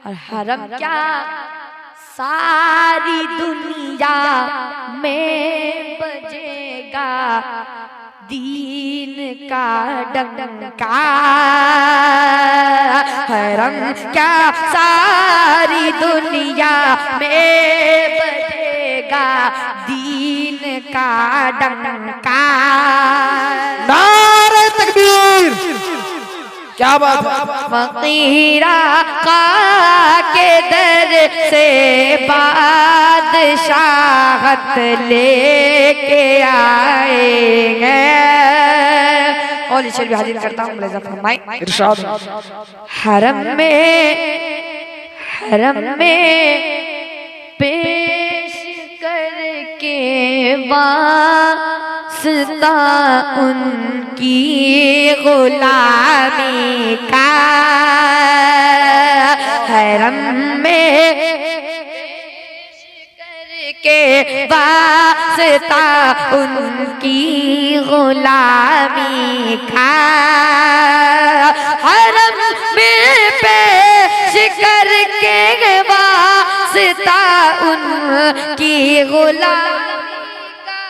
और हरम क्या सारी दुनिया में बजेगा दीन का डंका। हरम क्या सारी दुनिया में बजेगा दीन का डंका। नारे तकबीर, क्या बात है। फकीरा का के दर से बादशाहत लेके आएंगे। और इसे भी हाजिर करता हूँ, मुलाज़ा फरमाए। इरशाद। हरम में पेश करके वास्ता उनकी गुलामी का। हरम में पेश करके वास्ता उनकी गुलामी का। हरम में पेश करके वास्ता उनकी गुलामी का।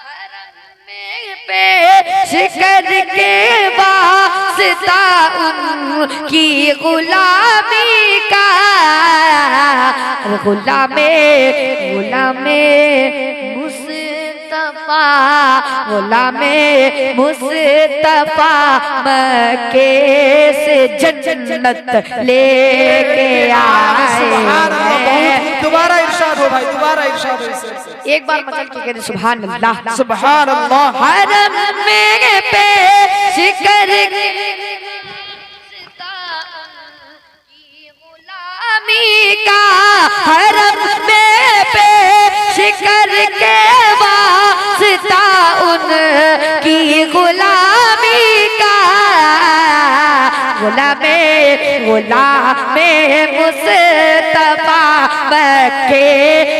हरम में पेश करके वास्ता उनकी गुलामी का। गुलामे मुस्तफा, गुलामे मुस्तफा मक्के से जन्नत लेके आए हैं। दोबारा इरशाद हो भाई, दोबारा इरशाद हो। एक बार मचल के कहते सुभान अल्लाह, सुभान अल्लाह। हरम में पेश करके गुलामी का। हरम में पेश करके वास्ता उनकी गुलामी का। गुलामे मुस्तफा मक्के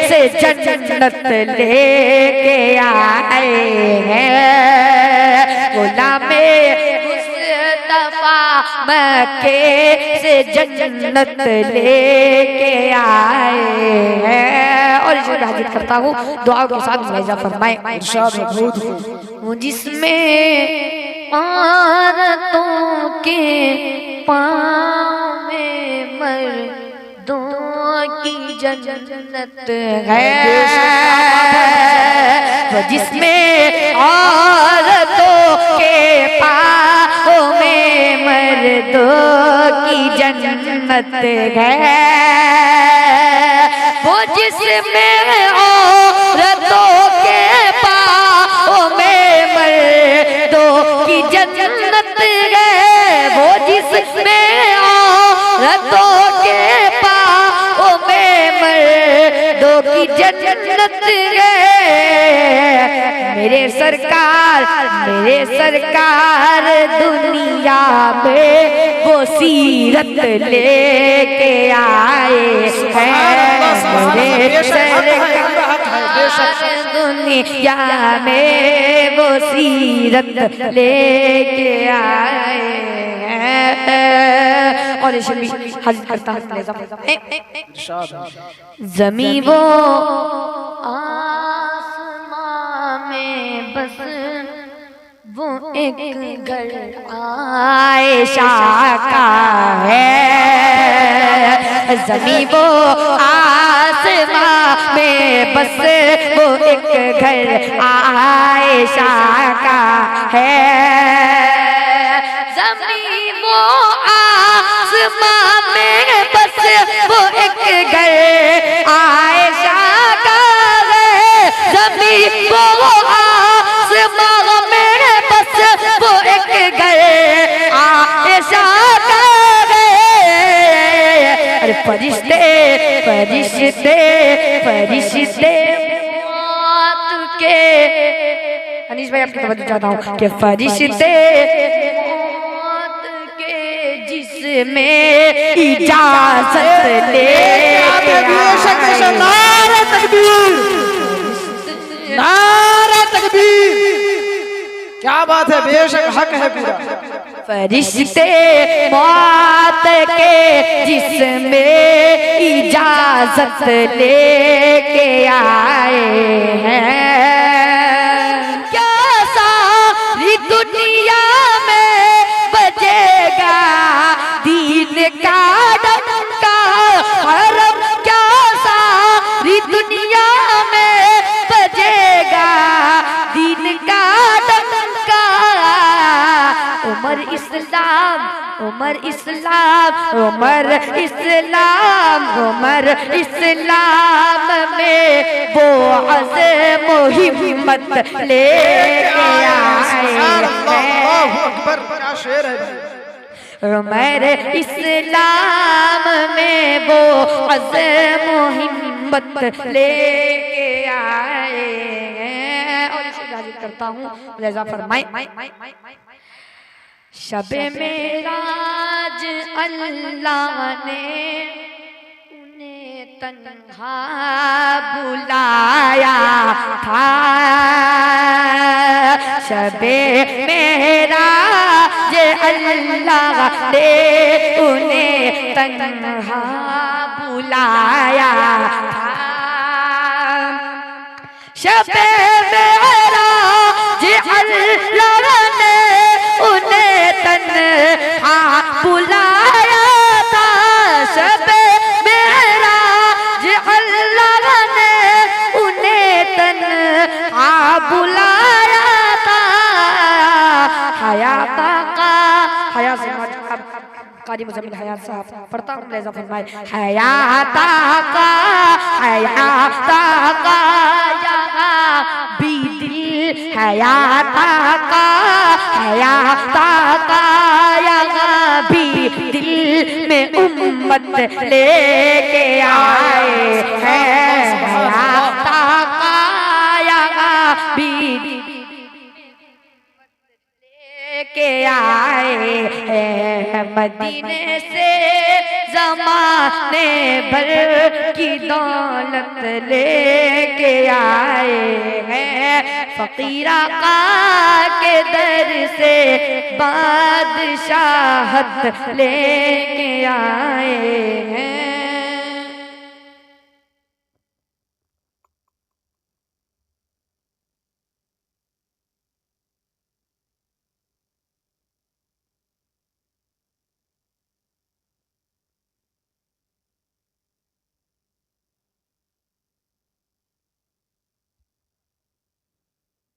से जन्नत लेके आए हैं। गुलामे मुस्तफा मक्के से जन्नत लेके आए हैं। और इसे हाजिर करता हूँ, दुआओं के साथ मुलाज़ा फरमाए। इरशाद है। जिसमें औरतों के पाँव में मर्दों की जन्नत है। जिसमें औरतों के पाँव में मर्दों की जन्नत है। वो जिसमें औरतों के पाँव में मर्दों की जन्नत है। वो जिसमें औरतों के पाँव में मर्दों की जन्नत है। मेरे सरकार दुनिया में वो सीरत लेके आए हैं। मेरे सरकार दुनिया में वो सीरत लेके आए हैं। और इसे भी हाजिर करता हूँ। ज़मीं वो आसमां में बस वो एक घर आयशा का है। ज़मीं वो आसमां में बस वो एक घर आयशा का है। ज़मीं वो आसमां में बस वो एक घर आयशा का है। ज़मीं वो आसमां में बस वो एक घर आयशा का है। अरे फरिश्ते मौत के, अनीस भाई आपकी तवज्जो चाहता हूँ कि फरिश्ते में इजाजत ले। नारे तकबीर, नारे तकबीर, क्या बात है। बेशक हक है पूरा। फरिश्ते मौत के जिसमें इजाजत लेके आए हैं। क्या सारी दुनिया में बजेगा दीन का डंका, हरम क्या सारी दुनिया में बजेगा दीन का डंका। उमर इस्लाम, उमर इस्लाम, उमर इस्लाम, उमर इस्लाम में वो अज़्म हिम्मत लेके आए हैं। उमर इस्लाम में वो अज़्म हिम्मत लेके आए हैं। और इसे गाली करता हूँ, लिहाजा फरमाए शबे मेराज अल्लाह ने उन्हें तन्हा बुलाया था। शबे मेराज अल्लाह ने उन्हें तन्हा बुलाया था। शबे मेराज अल्लाह ने उन्हें तन्हा बुलाया था। शबे मेराज अल्लाह ने उन्हें तन्हा बुलाया था। हयात का हया से कारी मुज़म्मिल हयात साहब पढ़ता हूँ, लिहाजा फरमाए हयात का यहाँ भी दिल, हयात का यहाँ भी दिल में उम्मत लेके आए हैं। हयात का यहाँ भी के आए हैं। मदीने से ज़माने भर की दौलत लेके आए हैं। फ़कीरा का के दर से बादशाहत लेके आए हैं।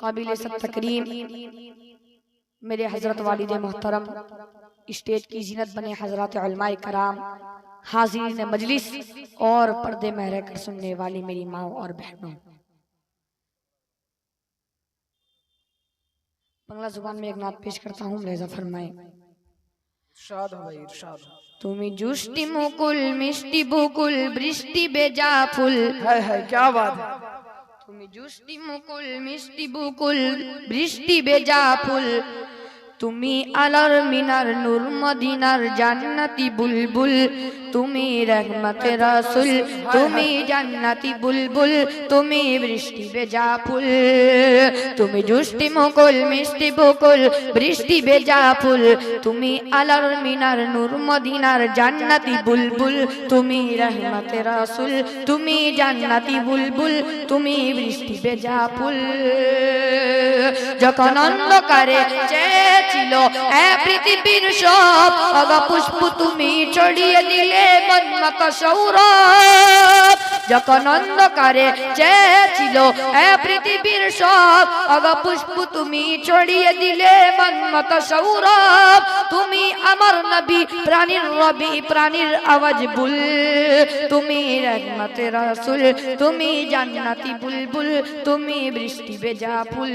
काबिल सब तकरीम मेरे हजरत वालिद मोहतरम, स्टेज की जीनत बने हजरत उलमाए कराम, हाज़रीन मजलिस और पर्दे में रहकर सुनने वाली मेरी माँ और बहनों, बांग्ला जुबान में एक नात पेश करता हूँ, लिहाजा फरमाए। তুমি जुष्टि मुकुल मिष्टि बुकुल बृष्टि बेजा फुल। है क्या बात है। তুমি जुष्टि मुकुल मिष्टि बुकुल बृष्टि बेजा फुल। তুমি আলার মিনার নূর মদিনার জান্নাতি বুলবুল। তুমি রহমতে রাসূল তুমি জান্নাতি বুলবুল তুমি বৃষ্টি ভেজা ফুল তুমি জুষ্টি মুকুল মিষ্টি বকুল বৃষ্টি ভেজা ফুল তুমি আলার মিনার নূর মদিনার জান্নাতি বুলবুল তুমি রহমতে রাসূল তুমি জান্নাতি বুলবুল তুমি বৃষ্টি ভেজা ফুল যখন অন্ধকারে চেয়েছিল এ পৃথিবীর সব অগ পুষ্প তুমি ছড়িয়ে দিলে মনমত সৌরভ যখন অন্ধকারে চেয়েছিল এ পৃথিবীর সব অগ পুষ্প তুমি ছড়িয়ে দিলে মনমত সৌরভ তুমি আমার নবী প্রাণীর রবি প্রাণীর আওয়াজ বুল তুমি রহমতে রাসূল তুমি জান্নাতি বুলবুল তুমি বৃষ্টি ভেজা ফুল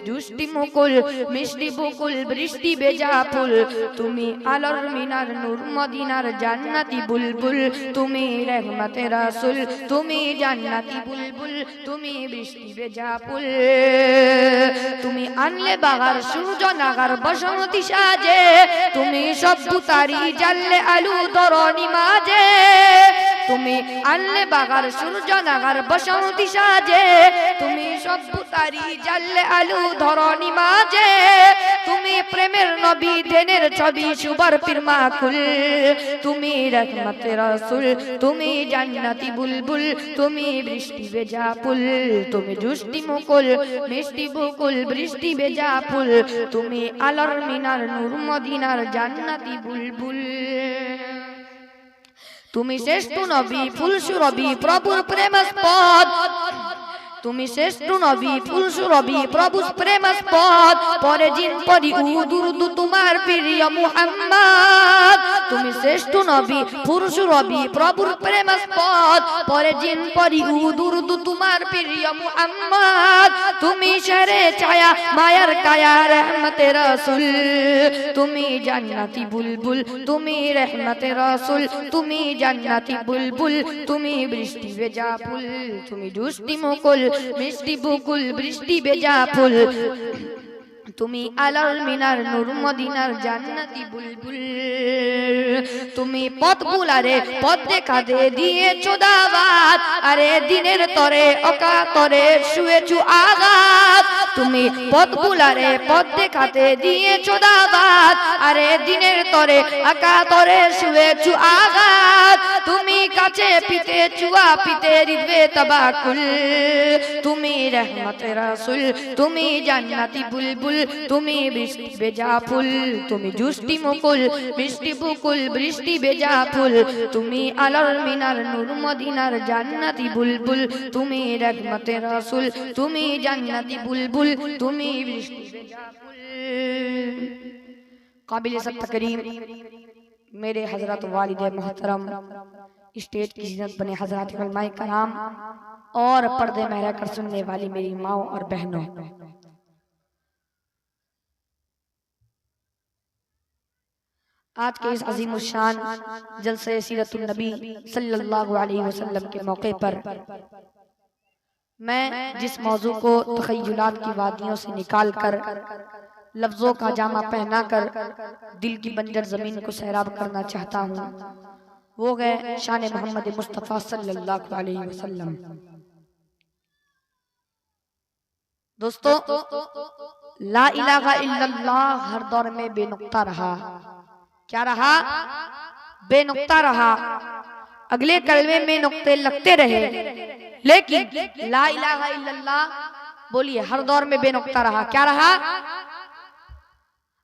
জুষ্টি মুকুল মিষ্টি বকুল বৃষ্টি ভেজা ফুল তুমি আলোর মিনার নূর মদিনার জান্নাতি বুলবুল তুমি রহমতে রাসূল তুমি জান্নাতি বুলবুল তুমি বৃষ্টি ভেজা ফুল তুমি আনলে বাগার সূর্য নাগার বসন্তী সাজে তুমি সভ্যতারি জানলে আলু ধরণী মাঝে তুমি আনলে বাগার সূর্য নাগার বসন্তী সাজে তুমি সভ্যতারি জানলে আলু ধরণী মাঝে তুমি প্রেমের নবী দেনের ছবি সুবার পীরমা কুল তুমি রহমতে রাসূল তুমি জান্নাতি বুলবুল তুমি বৃষ্টি ভেজা ফুল তুমি জুষ্টি মুকুল মিষ্টি বকুল বৃষ্টি ভেজা ফুল তুমি আলোর মিনার নূর মদিনার জান্নাতি বুলবুল তুমি শ্রেষ্ঠ নবী ফুল সুরবি প্রভুর প্রেমাস্পদ তুমি শ্রেষ্ঠ নবী ফুল সুরবি প্রভুর প্রেমাস্পদ পরে জিন পরি উদুরদু তোমার প্রিয় মুহাম্মদ তুমি শ্রেষ্ঠ নবী ফুল সুরবি প্রভুর প্রেমাস্পদ পরে জিন পরি উদুরদু তোমার প্রিয় মুহাম্মদ তুমি শেরে ছায়া মায়ার কায়া রহমতে রাসূল তুমি জান্নাতি বুলবুল তুমি রহমতে রাসূল তুমি জান্নাতি বুলবুল তুমি বৃষ্টি ভেজা ফুল তুমি জুষ্টি মুকুল মিষ্টি বকুল বৃষ্টি ভেজা ফুল তুমি আলোর মিনার নূর মদিনার জান্নাতি বুলবুল তুমি পথ বুলারে পথ দেখাতে দিয়েছো দাওয়াত আরে দিনের তরে অকাতরে শুয়েছো আঘাত তুমি পথ বুলারে পথ দেখাতে দিয়েছো দাওয়াত আরে দিনের তরে অকাতরে শুয়েছো আঘাত তুমি কাছে পিতে চুয়া পিতে হৃদয়ে তাবাকুল তুমি রহমতে রাসূল তুমি জান্নাতি বুলবুল তুমি বৃষ্টি ভেজা ফুল তুমি জুষ্টি মুকুল মিষ্টি বকুল বৃষ্টি ভেজা ফুল তুমি আলোর মিনার নূর মদিনার জান্নাতি বুলবুল তুমি রহমতে রাসূল তুমি জান্নাতি বুলবুল তুমি বৃষ্টি ভেজা ফুল काबिल सब तकरीम मेरे हजरत वालिद मोहतरम स्टेज की जिन्नत बने हजरत उलमाए कराम और पर्दे में रहकर सुनने वाली मेरी माओ और बहनों, आज के इस अजीम शान जलसे सीरतुन नबी सल्लल्लाहु अलैहि वसल्लम के मौके पर मैं जिस मौजू को तखय्युलात की वादियों से निकाल कर लफ्जों का जामा पहनाकर दिल की बंजर जमीन को सैराब करना चाहता हूँ, वो है शान मोहम्मद मुस्तफ़ा सल्लल्लाहु अलैहि वसल्लम। दोस्तों, ला इलाहा इल्लल्लाह हर दौर में बेनुक्ता रहा। क्या रहा? बेनुक्ता रहा। अगले कलमे में नुक्ते लगते रहे, लेकिन ला इलाहा इल्लल्लाह बोलिए हर दौर में बेनुक्ता रहा। क्या रहा?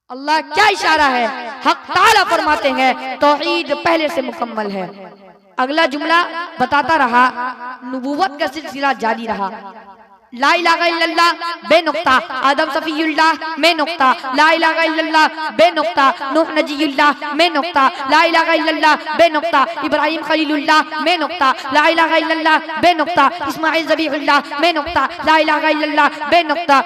अल्लाह क्या इशारा है? हक ताला फरमाते हैं तौहीद पहले से मुकम्मल है। अगला जुमला बताता रहा नबूवत का सिलसिला जारी रहा। ला इलाहा इल्लल्लाह बेनुक्ता आदम सफीउल्लाह में नुक्ता, ला इलाहा इल्लल्लाह बेनुक्ता नूह नजीउल्लाह में नुक्ता, ला इलाहा इल्लल्लाह बेनुक्ता इब्राहिम खलीलुल्लाह में नुक्ता, ला इलाहा इल्लल्लाह बेनुक्ता इस्माइल ज़बीहुल्लाह में नुक्ता, ला इलाहा इल्लल्लाह बेनुक्ता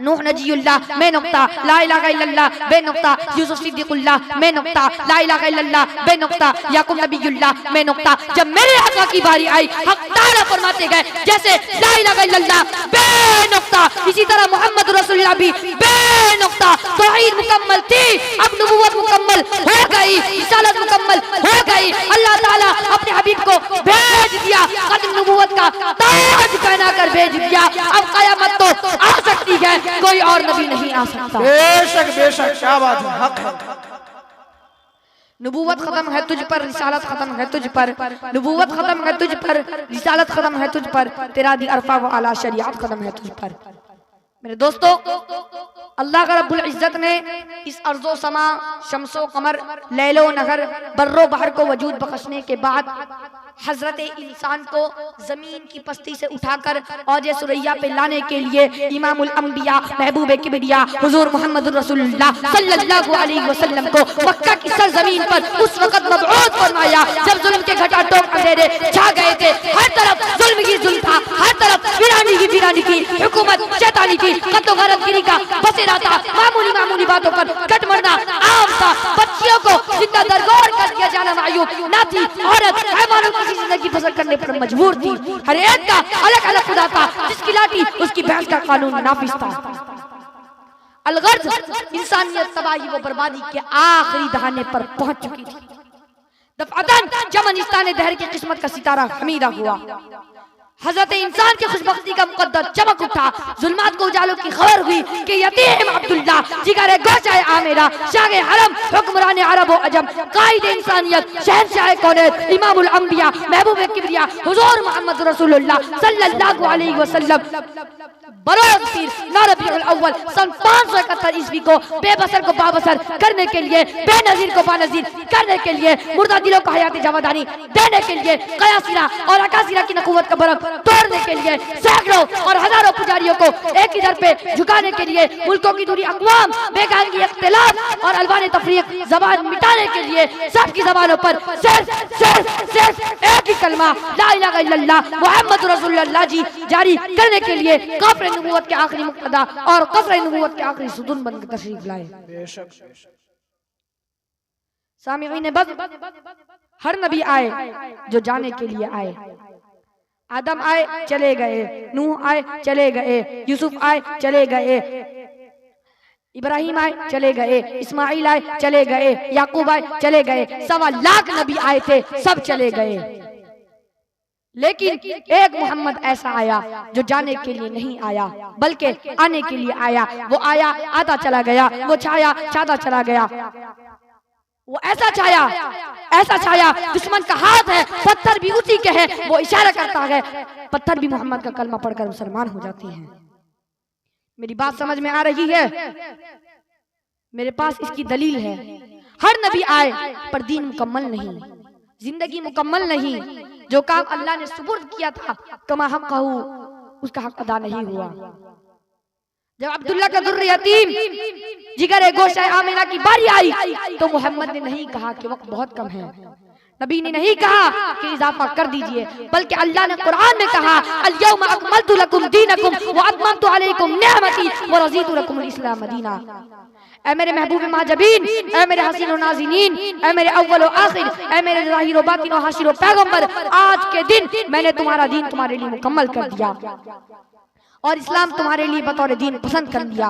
नूह नजीउल्लाह में नुक्ता, ला इलाहा इल्लल्लाह बेनुक्ता यूसुफ सिद्दीकुल्लाह में नुक्ता, ला इलाहा इल्लल्लाह बेनुक्ता याकूब नबीयुल्लाह में नुक्ता। जब मेरे आका की बारी आई हक ताला फरमाते गए जैसे ला इलाहा इल्लल्लाह बेनुक्ता, इसी तरह मोहम्मद रसूलुल्लाह भी बेनुक्ता तौहीद मुकम्मल थी। अब नबूवत मुकम्मल हो गई, रिसालत मुकम्मल हो गई। अल्लाह ताला अपने हबीब को भेज दिया, खत्म नबूवत का ताज पहना कर भेज दिया। अब कयामत तो आ सकती है, कोई और नबी नहीं आ सकता। बेशक बेशक, क्या बात है, हक है। नबूवत खत्म है तुझ पर, रिसालत खत्म है तुझ पर। नबूवत खत्म है तुझ पर, रिसालत खत्म है तुझ पर, तेरा दी अरफा व आला शरीयत खत्म है तुझ पर। मेरे दोस्तों, अल्लाह का रब्बुल इज्जत ने इस अर्ज़ो समा, शम्सो कमर, लैलो नहर, बर्रो बहर को वजूद बख्शने के बाद हजरत इंसान को जमीन की पस्ती से उठाकर औज सुरैया पे लाने के लिए इमामुल अंबिया महबूब किबरिया हुजूर मोहम्मद रसूलुल्लाह सल्लल्लाहु अलैहि वसल्लम को मक्का की सरजमीन पर उस वक्त मबऊस फरमाया जब जुल्म के घटाटोप अंधेरे छा गए थे। हर तरफ जुल्म ही जुल्म था, हर तरफ वीरानी की हुकूमत शैतानी की, कत्लो गारतगिरी का बसेरा था। मामूली मामूली बातों पर कट मरना आम था। बच्चियों को जिंदा दरगोर कर दिया जाना मायूब ना थी। औरत हैवानों की जिंदगी बसर करने पर मजबूर थी। हर एक का अलग अलग खुदा था, जिसकी लाठी उसकी भैंस का कानून नाफिज था। अलगर्ज इंसानियत तबाही व बर्बादी के आखिरी दहाने पर पहुंच चुकी थी। दफअतन चमनिस्तान दहर की किस्मत का सितारा हमीदा हुआ। हजरत इंसान की खुशबख्ती का मुकद्दर चमक उठा। जुल्मात को उजालों की खबर हुई कि यतीम अब्दुल्ला, जिगरे गोशाए आमेरा, शागे हरम, हुक्मरान अरब व अजम, कायद इंसानियत, शहंशाह कौनैन, इमामुल अंबिया, महबूब किबरिया हुजूर मोहम्मद रसूलुल्लाह सल्लल्लाहु अलैहि वसल्लम बरोज़ पीर रबीउल अव्वल सन 571 ईस्वी को बेबसर को बाबसर करने के लिए, बेनजीर को बानजीर करने के लिए, मुर्दा दिलों को हयात जवादानी देने के लिए, कयासिरा और अकासिरा की नकुवत का बरफ तोड़ने के लिए, सैकड़ों और हजारों पुजारियों को एक ही दर पे झुकाने के लिए, मुल्कों की दूरी अक़वाम, बेगानगी, इख्तिलाफ और अलवान तफरीक ज़बान मिटाने के लिए, सबकी ज़बानों पर सिर्फ एक ही कलमा ला इलाहा इल्लल्लाह मुहम्मद रसूलुल्लाह जी जारी करने के लिए काफ़िर नबूवत के आखिरी मुक्तदा और कफ़र नबूवत के आखिरी सुदून बनकर तशरीफ लाए। बेशक सामिईन बज़, हर नबी आए जो जाने के लिए आए। आदम आए चले गए, नूह आए चले गए, यूसुफ आए चले गए, इब्राहिम आए चले गए, इस्माइल आए चले गए, याकूब आए चले गए, 1.25 लाख नबी आए थे, सब चले गए। लेकिन एक मोहम्मद ऐसा आया जो जाने के लिए नहीं आया बल्कि आने के लिए आया। वो आया, आता चला गया, वो छाया, छाता चला गया। वो ऐसा छाया दुश्मन का हाथ है, पत्थर भी उसी के है, वो इशारा करता है, पत्थर भी मोहम्मद का कलमा पढ़कर मुसलमान हो जाते हैं। मेरी बात समझ में आ रही है? मेरे पास इसकी दलील है। हर नबी आए पर दीन मुकम्मल नहीं, जिंदगी मुकम्मल नहीं। जो काम अल्लाह ने सुपुर्द किया था कमा हक कहू, उसका हक अदा नहीं हुआ। जब अब्दुल्ला का दुर्र यतीम जिगरे गोशाए आमिना की बारी आई तो मोहम्मद ने नहीं कहा कि वक्त बहुत कम है, नबी ने नहीं कहा कि इजाफा कर दीजिए, बल्कि अल्लाह ने कुरान में कहा अल-यौमा अकमलतु लकुम दीनकुम व अतममतु अलैकुम निअमती व रज़ीतु लकुमुल इस्लाम दीना। ऐ मेरे महबूब माजबीन, ऐ मेरे हसीन व नाज़िनीन, ऐ मेरे अव्वल व आखिर, ऐ मेरे ज़ाहिर व बातिन व हाशिर व पैगंबर, आज के दिन मैंने तुम्हारा दीन तुम्हारे लिए मुकम्मल कर दिया और इस्लाम तुम्हारे लिए बतौर दीन पसंद कर लिया।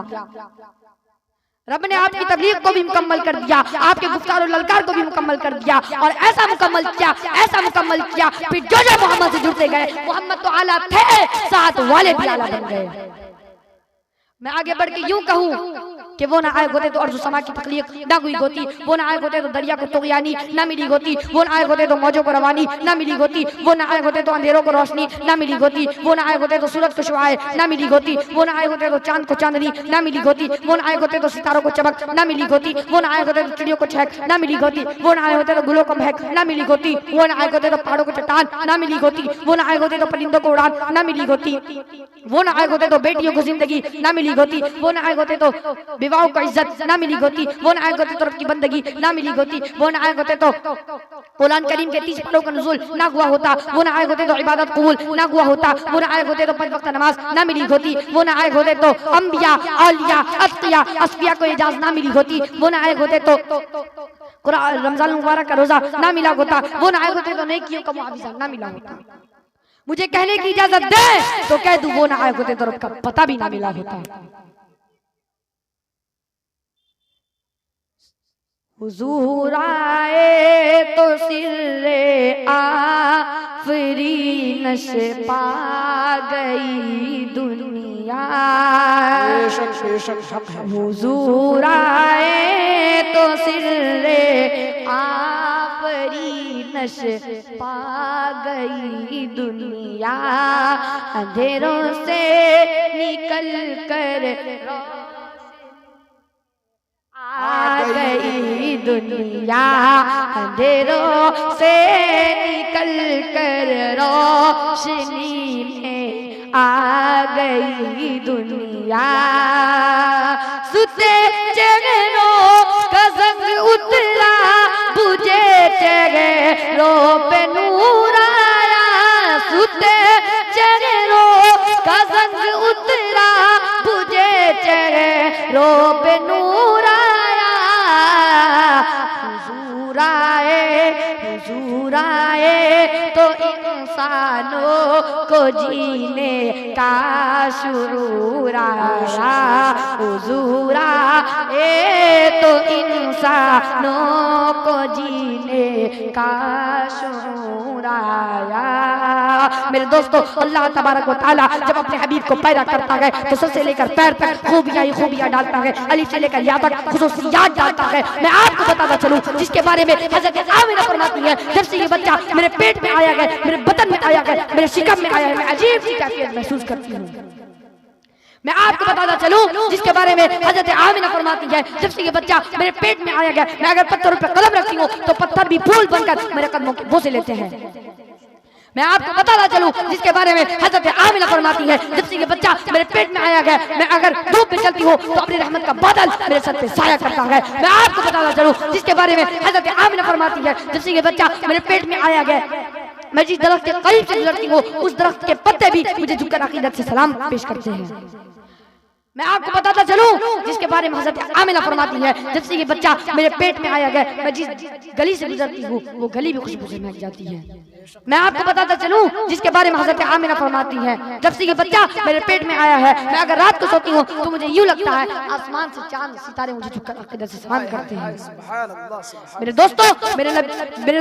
रब ने आपकी तबलीग को भी मुकम्मल कर दिया, आपके गुफ्तार और ललकार को भी मुकम्मल कर दिया और ऐसा मुकम्मल किया फिर जो मोहम्मद से जुड़ते गए, मोहम्मद तो आला थे, साथ वाले भी आला बन गए। मैं आगे बढ़ के यूं कहूं कि वो ना आए होते तो अर्ज़ समा की तख्लीक ना हुई होती, वो ना आए होते तो दरिया को तुग़यानी ना मिली होती, वो ना आए होते तो मौजों को रवानी ना मिली होती, वो ना आए होते तो अंधेरों को रोशनी ना मिली होती, वो ना आए होते तो सूरज को शुआए ना मिली होती, वो ना आए होते तो चांद को चांदनी ना मिली होती, वो ना आए होते तो सितारों को चमक ना मिली होती, वो ना आए होते तो चिड़ियों को चहक ना मिली होती, वो ना आए होते तो गुलों को महक ना मिली होती, वो ना आए होते तो पहाड़ों को चट्टान ना मिली होती, वो ना आए होते तो परिंदों को उड़ान ना मिली होती, वो ना आए होते तो बेटियों को जिंदगी ना मिली होती, वो ना आए होते तो विवाहों को इज्जत ना मिली होती, वो ना आए होते तो रब की बंदगी ना मिली होती, वो ना आए होते तो कुरान करीम के 30 पारों का नुज़ूल ना हुआ होता, वो ना आए होते तो इबादत कबूल ना हुआ होता, वो ना आए होते तो 5 वक्त नमाज ना मिली होती, वो ना आए होते तो अंबिया औलिया अत्किया अस्फिया को इजाज़त ना मिली होती, वो ना आए होते तो रमजान मुबारक का रोजा ना मिला होता, वो ना आए होते तो नेकियों का मुआविज़ा ना मिला होता। मुझे कहने की इजाजत दे तो कह दूं वो ना आए होते तो का पता भी ना मिला होता। हुजूर आए तो सिर्रे आफरीनश पा गई दुनिया। हुजूर आए तो सिर्रे आफरीनश पा गई दुनिया। अंधेरों से निकल कर आ गई दुनिया। अंधेरों से निकल कर रोशनी में आ गई दुनिया। सुते चेहरों का संग उतरा बुझे चेहरों पे नूर आया। सुते चेहरों का संग उतरा बुझे चेहरों पे नूर आया। हुजूर आए तो इंसानों को जीने का शुरूर आया। हुजूर आए तो इंसानों को जीने का शुरूर आया। मेरे दोस्तों, अल्लाह तबारक व तआला जब अपने हबीब को पैदा करता है तो सर से लेकर पैर तक खूबियां डालता है, अलिफ से लेकर या तक खुसूसियात डालता है। मैं आपको बताता चलूं जिसके बारे में हज़रत आमिना फरमाती है, जब से ये बच्चा मेरे पेट में आया है, मेरे बदन में आया है, मेरे शिकम में आया है, मैं अजीब सी कैफियत महसूस करती हूँ। मैं आपको बताता चलूं जिसके बारे में हज़रत आमिना फरमाती है, जब से ये बच्चा मेरे पेट में आया गया, मैं अगर पत्थरों पर कलम रखती हूँ तो पत्थर भी फूल बनकर मेरे कदमों के बोसे लेते हैं। मैं आपको बताता चलूं जिसके बारे में हज़रत आमिना फरमाती है, जब से ये बच्चा मेरे पेट में आया गया, मैं अगर धूप में चलती हूँ तो अपनी रहमत का बादल मेरे सर पे साया करता है। मैं आपको बताता चलूं जिसके बारे में हज़रत आमिना फरमाती है, जब से ये बच्चा मेरे पेट में आया गया, मैं जिस दरख्त के करीब से गुजरती हूँ उस दरख्त के पत्ते भी मुझे झुककर अकीदत से सलाम पेश करते हैं। मैं आपको बताता चलूं जिसके बारे में हज़रत आमिना फरमाती है, जब से ये बच्चा मेरे पेट में आया गया, मैं जिस गली से गुजरती हूँ वो गली भी खुशबू से महक जाती है। मैं आपको बताता चलूं जिसके बारे में हज़रत आमिना फरमाती है, जब से ये बच्चा मेरे पेट में आया है, मैं अगर रात को सोती हूँ तो मुझे यूं लगता है आसमान से चांद सितारे मुझे झुककर अकीदत से सलाम करते हैं। मेरे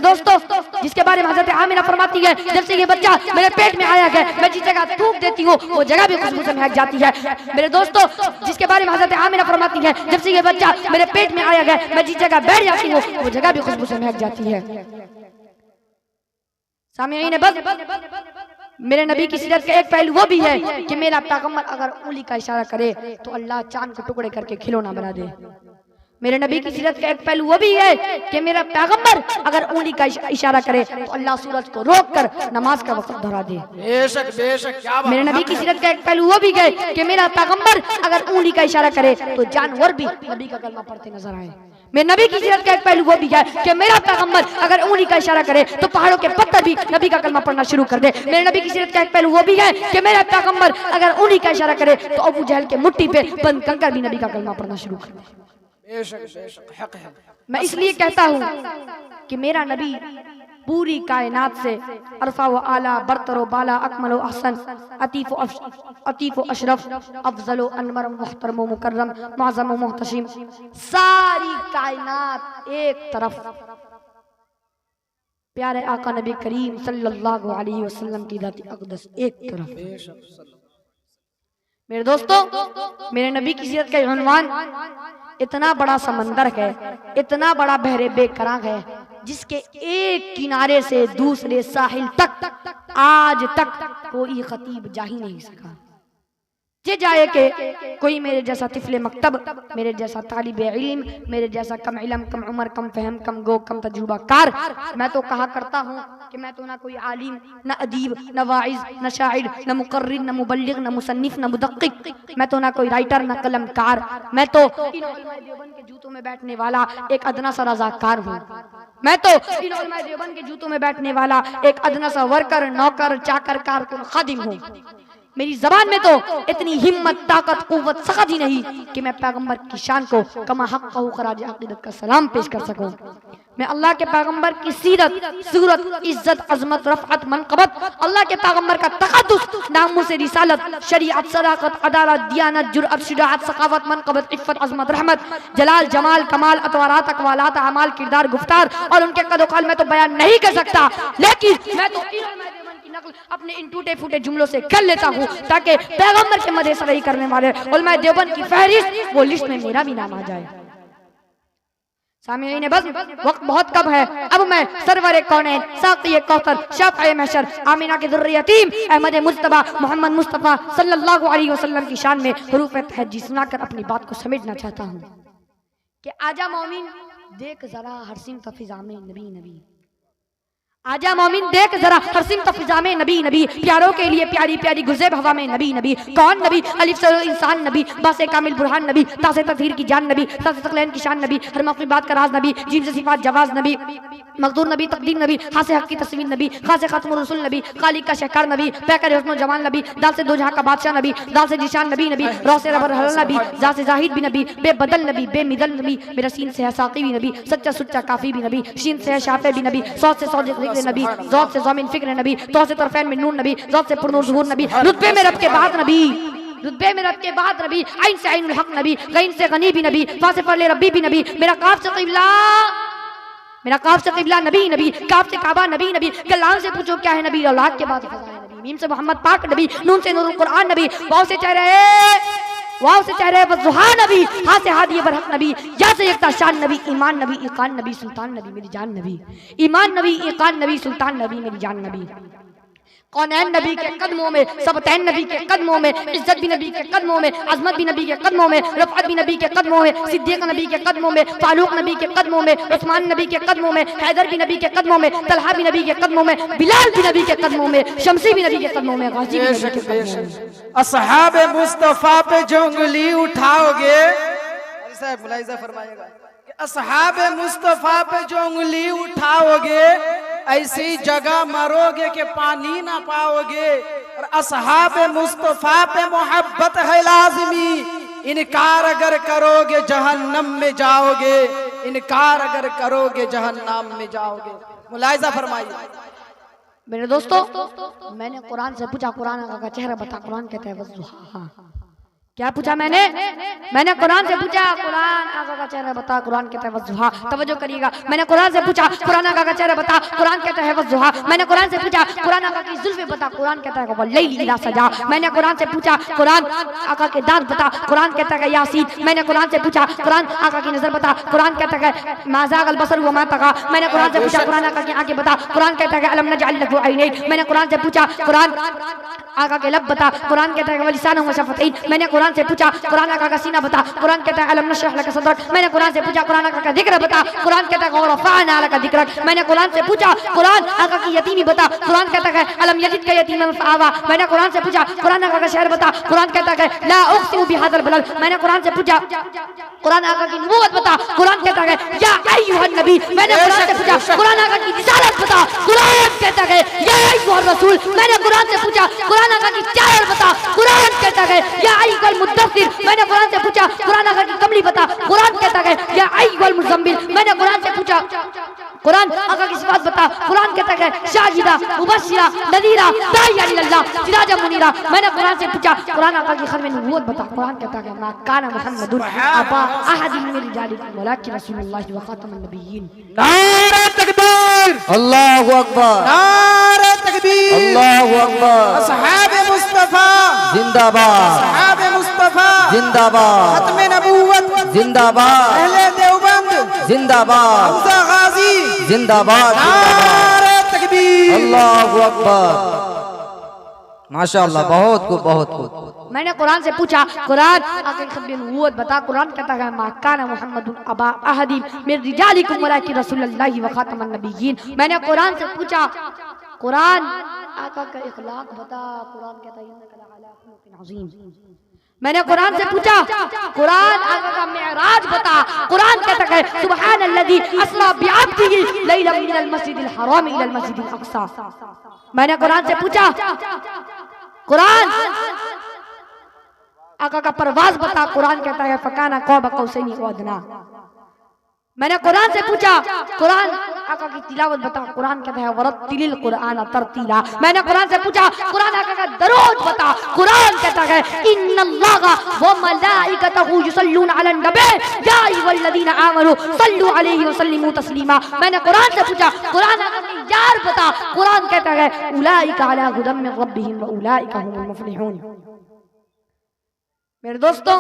दोस्तों, जिसके बारे में हज़रत आमिना फरमाती है, जब से ये बच्चा मेरे पेट में आया है, मैं जिस जगह थूक देती हूँ वो जगह भी खुशबू से महक जाती है। मेरे दोस्तों, जिसके बारे में हज़रत आमिना फरमाती है, जब से ये बच्चा मेरे पेट में आया है, मैं जिस जगह बैठ जाती हूँ वो जगह भी खुशबू से महक जाती है। सामईन, बस मेरे नबी की सीरत का एक पहलू वो भी है कि मेरा पैगंबर अगर उंगली का इशारा करे तो अल्लाह चांद को टुकड़े करके खिलौना बना दे। मेरे नबी की सीरत का एक पहलू वो भी है कि मेरा पैगंबर अगर उंगली का इशारा करे तो अल्लाह सूरज को रोक कर नमाज का वक्त धरा दे। बेशक बेशक, क्या बात। मेरे नबी की सीरत का एक पहलू वो भी है कि मेरा पैगंबर अगर उंगली का इशारा करे तो जानवर भी नबी का कलमा पढ़ते नजर आए। मेरे नबी की सीरत का एक पहलू वो भी है कि मेरा पैगंबर अगर उंगली का इशारा करे तो पहाड़ों के पत्थर भी नबी का कलमा पढ़ना शुरू कर दे। मेरे नबी की सीरत का एक पहलू वो भी है कि मेरा पैगंबर अगर उंगली का इशारा करे तो अबू जहल के मुट्ठी पे बंद कंकर भी नबी का कलमा पढ़ना शुरू कर दे। बेशक बेशक, हक है। मैं इसलिए कहता हूँ कि मेरा नबी पूरी कायनात से अरफा व आला, बरतर व बाला, अकमल व अहसन, अतीफ व अशरफ, अफजल व अनवर, मुहतरम व मुकर्रम, मुअज़्ज़म व मुहतशिम, सारी कायनात एक तरफ, प्यारे आका नबी करीम सल्लल्लाहु अलैहि वसल्लम की जात अक़दस एक तरफ। मेरे दोस्तों, मेरे नबी की सीरत का उन्वान इतना बड़ा समंदर है, इतना बड़ा बहरे बेकरार है, जिसके एक किनारे से दूसरे साहिल तक आज तक कोई खतीब जा ही नहीं सका। ये जाए कि कोई मेरे जैसा तिफले मकतब, मेरे जैसा तालिब इल्म, मेरे जैसा कम इल्म, कम उम्र, कम फहम, कम गो, कम तजुर्बा कार, मैं तो कहा करता हूँ कि मैं तो ना कोई आलिम, न अदीब, न वाइज, न शाइर, न मुकर्रिर, न मुबल्लिग, न मुसन्निफ, न मुदक्किक, मैं तो ना कोई राइटर, न कलमकार, मैं तो इन उलमाए देवबंद के जूतों में बैठने वाला एक अदना सा रज़ाकार हूँ। मैं तो इन उलमाए देवबंद के जूतों में बैठने वाला एक अदना सा वर्कर, नौकर, चाकर, कारकुन, खादिम हूँ। मेरी जबान में तो इतनी हिम्मत, ताकत, कुव्वत, सख़त ही नहीं कि मैं पैगंबर की शान को कमा हक़्क़हू ख़राज अक़ीदत का सलाम पेश कर सकूं। मैं अल्लाह के पैगंबर की सीरत, सूरत, इज्जत, अजमत, रफ़अत, मनक़बत, अल्लाह के पैगंबर का तक़द्दुस, नामूस रिसालत, शरीअत, सदाक़त, अदालत, दियानत, जुरअत, शुजाअत, सखावत, मनक़बत, इफ़्फ़त, अज़मत, रहमत, जलाल, जमाल, कमाल, अतवारात, अक़वालात, अमाल, किरदार, गुफ्तार और उनके कद-ओ-क़ाल मैं तो बयान नहीं कर सकता, लेकिन मैं तो नकल अपने इन टूटे फूटे जुमलों से कर लेता हूँ ताकि पैगंबर के मदे सराही करने वाले उलमाए देवबंद की फहरिस्त वो लिस्ट में मेरा भी नाम आ जाए। सामीईन बस वक्त बहुत कम है, अब मैं सरवर कौनैन, साक़ी कौसर, शाफ़िए महशर, आमिना के दुर्र यतीम, अहमद मुज्तबा, मोहम्मद मुस्तफ़ा सल्लल्लाहु अलैहि वसल्लम की शान में हुरूफ़ तहज्जी सुनाकर अपनी बात को समेटना चाहता हूँ कि आजा मोमिन देख जरा हरसिम तफिज़ामे नबी नबी, आजा मोमिन देख जरा हरसिम तफिज़ामे नबी नबी, प्यारों के लिए प्यारी प्यारी गुज़े हवा में नबी नबी। कौन नबी? अलिफ से इंसान नबी, बासे कामिल बुरहान नबी, तासे तफहीर की जान नबी, तासे तक़लैन की शान नबी, हर मौक़ी बात का राज नबी, जीम से सिफ़ात जवाज़ नबी, मक़दूर नबी, तक़दीर नबी, खासे हक़ की तस्वीर नबी, खासे ख़ातमुर रसूल नबी, खालिक का शहकार नबी, पैकर हुस्न जमाल नबी, दाल से दो जहां का बादशाह नबी, दाल से जिशान नबी नबी, रौ से रबर हल नबी, जा से जाहिद भी नबी, बेबदल नबी, बेमिदल नबी, मेरा सीन से है साक़ी भी नबी, सच्चा सुच्चा काफ़ी भी नबी, शीन से है शाफ़े भी नबी, सौद से सौद नबी, ज़ौक़ से ज़मीन फ़िक्र नबी, तो से तरफ़ैन में नून नबी, ज़ौक़ से पुरनूर ज़ुहूर नबी, रुतबे में रब के बाद नबी, रुतबे में रब के बाद नबी, आइन से आइनुल हक़ नबी, गैन से गनी भी नबी, फा से फ़अल रब्बी भी नबी, मेरा काफ़ से क़िबला, मेरा काफ़ से क़िबला नबी नबी, काफ़ से काबा नबी नबी, कलाम से पूछो क्या है नबी, औलाद के बाद फ़ज़ा है नबी, मीम से मोहम्मद पाक नबी, नून से नूरुल कुरआन नबी, वाव से चेहरे वज़ुहा नबी, हा से हादी बरहक नबी, या से यकता शान नबी, ईमान नबी, इक़ान नबी, सुल्तान नबी, मेरी जान नबी, ईमान नबी, इक़ान नबी, सुल्तान नबी, मेरी जान नबी। कौनैन नबी के कदमों में, सबतैन नबी के कदमों में, इज्जत भी नबी के कदमों में, अजमत भी नबी के कदमों में, रफ़अत भी नबी के कदमों में, सिद्दीक़ नबी के कदमों में, फारूक नबी के कदमों में, उस्मान नबी के कदमों में, हैदर भी नबी के कदमों में, तलहा भी नबी के कदमों में, बिलाल भी नबी के कदमों में, शमसी भी नबी के कदमों में, गाज़ी भी नबी के कदमों में। असहाब मुस्तफा पे जो उंगली उठाओगे, साहब मुलाहिज़ा फरमाइएगा, असहाब मुस्तफा पे जो उंगली उठाओगे ऐसी जगह मरोगे कि पानी ना पाओगे। और असहाब मुस्तफा पे मोहब्बत है लाज़मी, इनकार अगर करोगे जहन्नम में जाओगे, इनकार अगर करोगे जहन्नम में जाओगे। मुलाहिज़ा फरमाइए मेरे दोस्तों, मैंने कुरान से पूछा, कुरान का चेहरा बता, कुरान कहता है वज़ुहा। क्या पूछा मैंने कुरान से पूछा, कुरान आका का चेहरा बता, कुरान कहता है वज़ुहा। तवज्जो करिएगा, मैंने कुरान से पूछा, कुरान आका का चेहरा बता, कुरान कहता है वज़ुहा। मैंने कुरान से पूछा, कुरान आका की जुल्फ़े बता, कुरान कहता है वल्लैलि इज़ा सजा। मैंने कुरान से पूछा, कुरान आका के दांत बता, कुरान कहता है यासीन। मैंने कुरान से पूछा, कुरान आका की नज़र बता, कुरान कहता है मा ज़ाग़ल बसर व मा तग़ा। मैंने कुरान से पूछा, कुरान आका की आंखें बता, कुरान कहता है अलम नजअल लहू ऐनैन। मैंने कुरान से पूछा, कुरान आका के लब बता, कुरान कहता है वलिसानन व शफ़तैन। मैंने कुरान से पूछा, कुरान आका का सीना बता, कुरान कहता है अलम नशरह लक सदरक। मैंने कुरान से पूछा, कुरान आका का जिक्र बता, कुरान कहता है रफ़अना लक ज़िक्रक। मैंने कुरान से पूछा, कुरान आका की यतीमी बता, कुरान कहता है अलम यजिदका यतीमन फ़आवा। मैंने कुरान से पूछा, कुरान आका का शहर बता, कुरान कहता है ला उक़सिमु बिहाज़ल बलद। मैंने कुरान से पूछा, कुरान आका की नबूवत बता, कुरान कहता है या अय्युहन नबी। मैंने कुरान से पूछा, कुरान आका की रिसालत बता, कुरान कहता है या अय्युहर रसूल। मैंने कुरान से पूछा, कुरान आका की चादर बता, कुरान कहता है या अय्युहल मुद्दस्सिर। मैंने कुरान से पूछा, कुरान आका की कमली बता, कुरान कहता है या अय्युहल मुज़म्मिल। मैंने कुरान से पूछा, कुरान आका की सिफात बता, कुरान कहता है शाहिदा मुबश्शिरा नज़ीरा दाइया इलल्लाह सिराजा मुनीरा। मैंने कुरान से पूछा, कुरान आका की खत्म नबूवत बता, कुरान कहता है मा काना मुहम्मदुन अबा अहदिन मिन रिजालिकुम वलाकिन रसूलुल्लाह व खातमुन नबिय्यीन। नारे तकबीर, अल्लाहु अकबर, नारे तकबीर, अल्लाहु अकबर। असहाब मुस्तफा जिंदाबाद, असहाब मुस्तफा जिंदाबाद, खत्म नबूवत जिंदाबाद, अहले देवबंद जिंदाबाद, हमजा गाजी जिंदाबाद, नारे तकबीर, अल्लाहु अकबर। माशाअल्लाह, बहुत खूब, बहुत खूब। मैंने कुरान से पूछा, कुरान आका की खत्म नबूवत बता, कुरान कहता है मा काना मुहम्मदुन अबा अहदिन मिन रिजालिकुम वलाकिन रसूलुल्लाह व खातमुन नबिय्यीन। मैंने कुरान से पूछा, कुरान आका का इखलाक बता, कुरान कहता है इन्नका लअला खुलुकिन अज़ीम। मैंने कुरान से पूछा, कुरान आका का मेराज बता, कुरान कहता है सुब्हानल्लज़ी अस्रा बिअब्दिही लैलन मिनल मस्जिदिल हराम इलल मस्जिदिल अक़सा। मैंने कुरान से पूछा, कुरान आका का परवाज बता, कुरान कहता है फकाना क़ौब क़ौसैनि व अदना। मैंने कुरान से पूछा, कुरान आका की तिलावत बताओ। कुरान कहता है वरत्तिलिल कुरान तरतीला। मैंने कुरान से पूछा, कुरान आका का दरूद बता। कुरान कहता है इन्नल्लाहा व मलाइकतहु युसल्लूना अलन नबी या अय्युहल्लज़ीना आमनू सल्लु अलैहि व सल्लिमू तस्लीमा। मैंने कुरान से पूछा, कुरान आका की यार बता। कुरान कहता है उलाइका अला हुदम मिन रब्बिहिम व उलाइका हुमुल मुफ्लिहून। मेरे दोस्तों,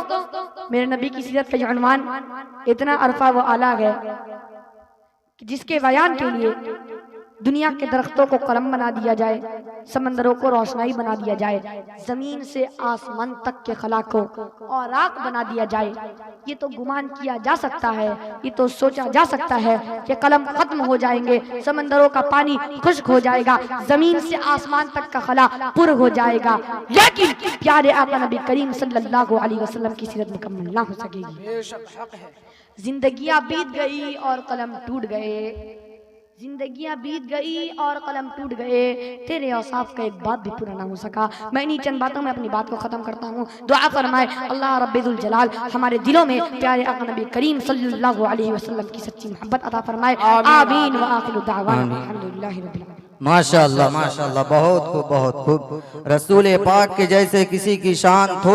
मेरे नबी की सीरत का उन्वान इतना अरफा व आला है कि जिसके बयान के लिए दुनिया के दरख्तों को कलम बना दिया जाए, समंदरों को रोशनाई बना दिया जाए, जमीन से आसमान तक के खला को और आग बना दिया जाए। ये तो गुमान किया जा सकता है, ये तो सोचा जा सकता है कि कलम खत्म हो जाएंगे, समंदरों का पानी खुश्क हो जाएगा, जमीन से आसमान तक का खला पुर हो जाएगा, लेकिन प्यारे आका नबी करीम सल्लल्लाहु अलैहि वसल्लम की सीरत मुकम्मल ना हो सकेगी। जिंदगियां बीत गई और कलम टूट गए, जिंदगियां बीत गई और कलम टूट गए, तेरे औसाफ का एक बात भी पूरा ना हो सका। मैं इन्हीं चंद बातों में अपनी बात को खत्म करता हूँ। दुआ फरमाए अल्लाह रब्बुल जलाल हमारे दिलों में प्यारे आका नबी करीम सल्लल्लाहु अलैहि वसल्लम की सच्ची मोहब्बत अता फरमाए। आमीन व आखिरु दावाना अल्हम्दुलिल्लाहि रब्बिल आलमीन। माशाअल्लाह माशाअल्लाह, बहुत खूब बहुत खूब। रसूल पाक के जैसे किसी की शान थोड़ी